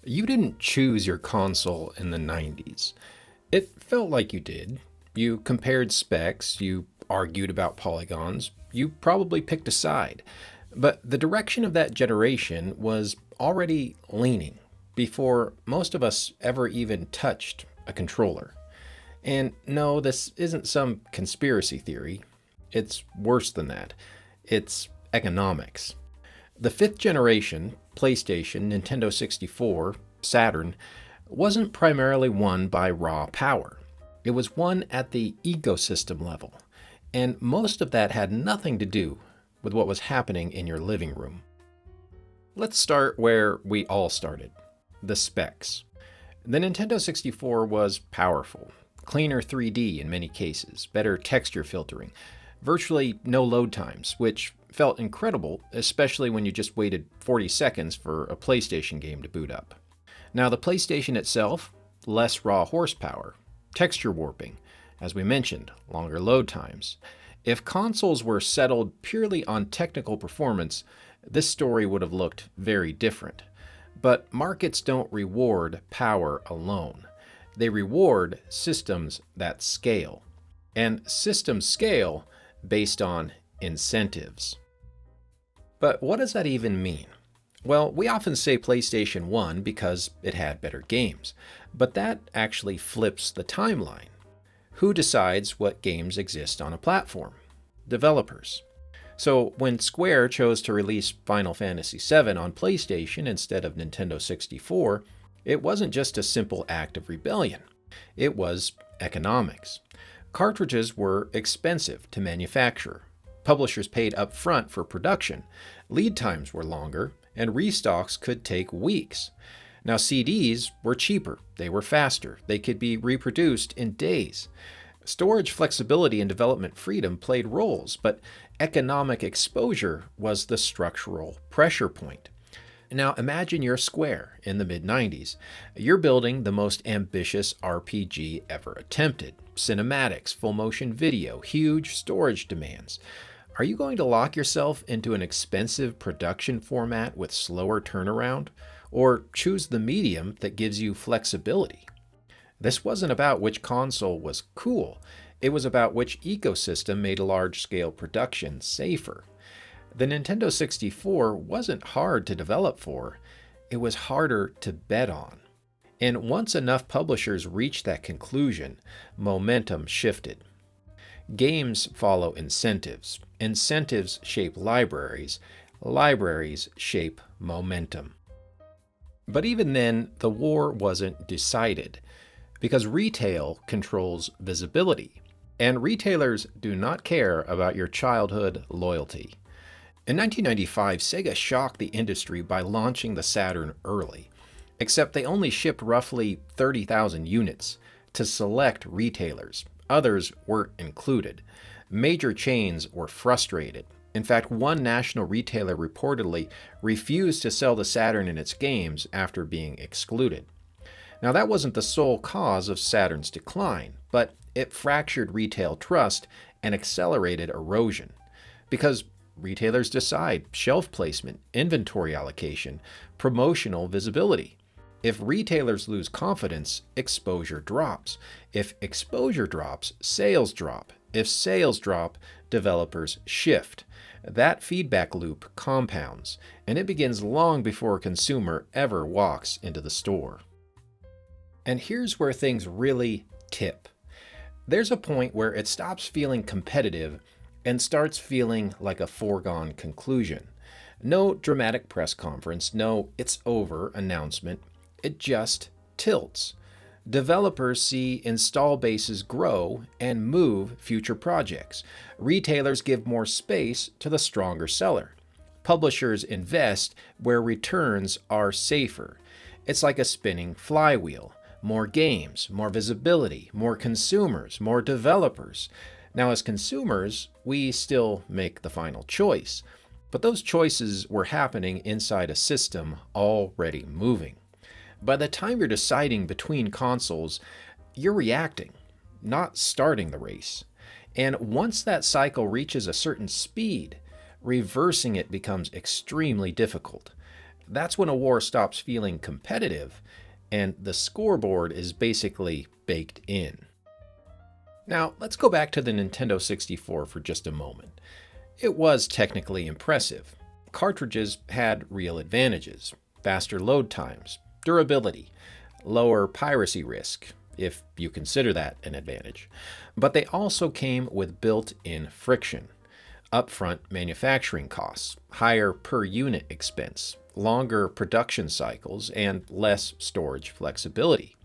You didn't choose your console in the 90s. It felt like you did. You compared specs, you argued about polygons, you probably picked a side. But the direction of that generation was already leaning before most of us ever even touched a controller. And no, this isn't some conspiracy theory. It's worse than that. It's economics. The fifth generation, PlayStation, Nintendo 64, Saturn, wasn't primarily won by raw power. It was won at the ecosystem level, and most of that had nothing to do with what was happening in your living room. Let's start where we all started, the specs. The Nintendo 64 was powerful, cleaner 3D in many cases, better texture filtering, virtually no load times, which felt incredible, especially when you just waited 40 seconds for a PlayStation game to boot up. Now, the PlayStation itself, less raw horsepower, texture warping, as we mentioned, longer load times. If consoles were settled purely on technical performance, this story would have looked very different. But markets don't reward power alone. They reward systems that scale. And systems scale based on incentives. But what does that even mean? Well, we often say PlayStation won because it had better games, but that actually flips the timeline. Who decides what games exist on a platform? Developers. So when Square chose to release Final Fantasy VII on PlayStation instead of Nintendo 64, it wasn't just a simple act of rebellion. It was economics. Cartridges were expensive to manufacture. Publishers paid up front for production. Lead times were longer, and restocks could take weeks. Now, CDs were cheaper, they were faster, they could be reproduced in days. Storage flexibility and development freedom played roles, but economic exposure was the structural pressure point. Now, imagine you're Square in the mid-90s. You're building the most ambitious RPG ever attempted. Cinematics, full motion video, huge storage demands. Are you going to lock yourself into an expensive production format with slower turnaround? Or choose the medium that gives you flexibility? This wasn't about which console was cool. It was about which ecosystem made large-scale production safer. The Nintendo 64 wasn't hard to develop for, it was harder to bet on. And once enough publishers reached that conclusion, momentum shifted. Games follow incentives. Incentives shape libraries. Libraries shape momentum. But even then, the war wasn't decided, because retail controls visibility, and retailers do not care about your childhood loyalty. In 1995, Sega shocked the industry by launching the Saturn early, except they only shipped roughly 30,000 units to select retailers. Others weren't included. Major chains were frustrated. In fact, one national retailer reportedly refused to sell the Saturn and its games after being excluded. Now, that wasn't the sole cause of Saturn's decline, but it fractured retail trust and accelerated erosion. Because retailers decide shelf placement, inventory allocation, promotional visibility. If retailers lose confidence, exposure drops. If exposure drops, sales drop. If sales drop, developers shift. That feedback loop compounds, and it begins long before a consumer ever walks into the store. And here's where things really tip. There's a point where it stops feeling competitive and starts feeling like a foregone conclusion. No dramatic press conference, no "it's over" announcement. It just tilts. Developers see install bases grow and move future projects. Retailers give more space to the stronger seller. Publishers invest where returns are safer. It's like a spinning flywheel. More games, more visibility, more consumers, more developers. Now, as consumers, we still make the final choice, but those choices were happening inside a system already moving. By the time you're deciding between consoles, you're reacting, not starting the race. And once that cycle reaches a certain speed, reversing it becomes extremely difficult. that's when a war stops feeling competitive and the scoreboard is basically baked in. Now, let's go back to the Nintendo 64 for just a moment. It was technically impressive. Cartridges had real advantages: faster load times, durability, lower piracy risk, if you consider that an advantage. But they also came with built-in friction, upfront manufacturing costs, higher per unit expense, longer production cycles, and less storage flexibility.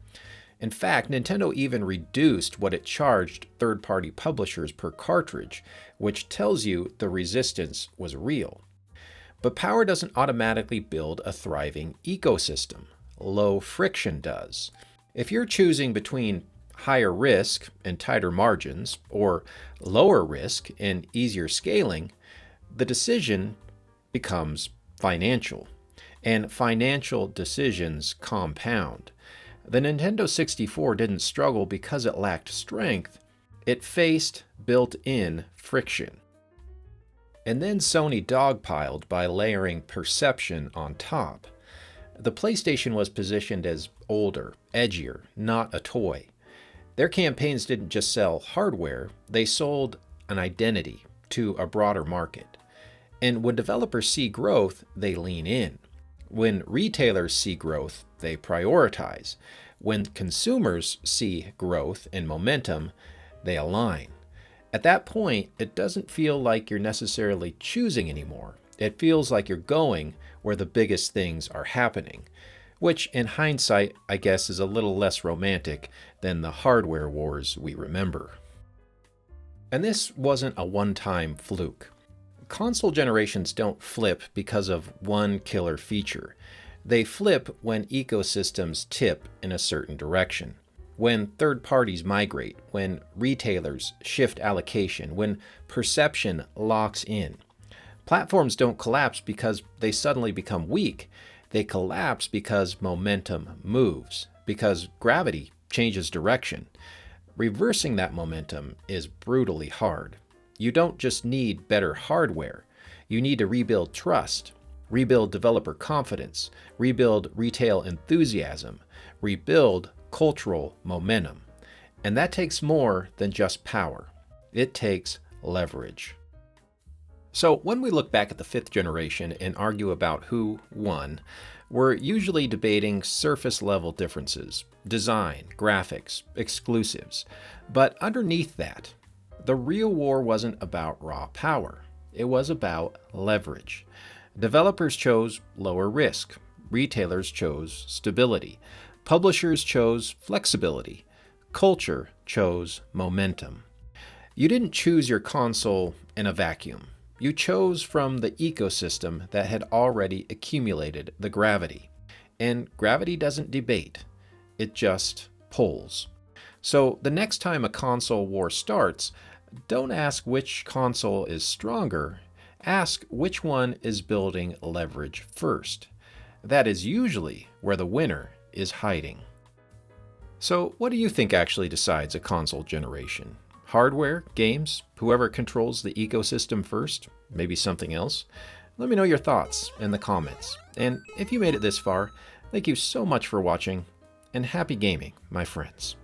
In fact, Nintendo even reduced what it charged third-party publishers per cartridge, which tells you the resistance was real. But power doesn't automatically build a thriving ecosystem. Low friction does. If you're choosing between higher risk and tighter margins, or lower risk and easier scaling, the decision becomes financial. And financial decisions compound. The Nintendo 64 didn't struggle because it lacked strength. It faced built-in friction. And then Sony dogpiled by layering perception on top. The PlayStation was positioned as older, edgier, not a toy. Their campaigns didn't just sell hardware, they sold an identity to a broader market. And when developers see growth, they lean in. When retailers see growth, they prioritize. When consumers see growth and momentum, they align. At that point, it doesn't feel like you're necessarily choosing anymore. It feels like you're going where the biggest things are happening, which in hindsight, I guess, is a little less romantic than the hardware wars we remember. And this wasn't a one-time fluke. Console generations don't flip because of one killer feature. They flip when ecosystems tip in a certain direction. When third parties migrate, when retailers shift allocation, when perception locks in. Platforms don't collapse because they suddenly become weak. They collapse because momentum moves, because gravity changes direction. Reversing that momentum is brutally hard. You don't just need better hardware. You need to rebuild trust, rebuild developer confidence, rebuild retail enthusiasm, rebuild cultural momentum. And that takes more than just power. It takes leverage. So when we look back at the fifth generation and argue about who won, we're usually debating surface level differences, design, graphics, exclusives. But underneath that, the real war wasn't about raw power. It was about leverage. Developers chose lower risk. Retailers chose stability. Publishers chose flexibility. Culture chose momentum. You didn't choose your console in a vacuum. You chose from the ecosystem that had already accumulated the gravity. And gravity doesn't debate. It just pulls. So the next time a console war starts, don't ask which console is stronger. Ask which one is building leverage first. That is usually where the winner is hiding. So what do you think actually decides a console generation? Hardware, games, whoever controls the ecosystem first, maybe something else? Let me know your thoughts in the comments. And if you made it this far, thank you so much for watching, and happy gaming, my friends.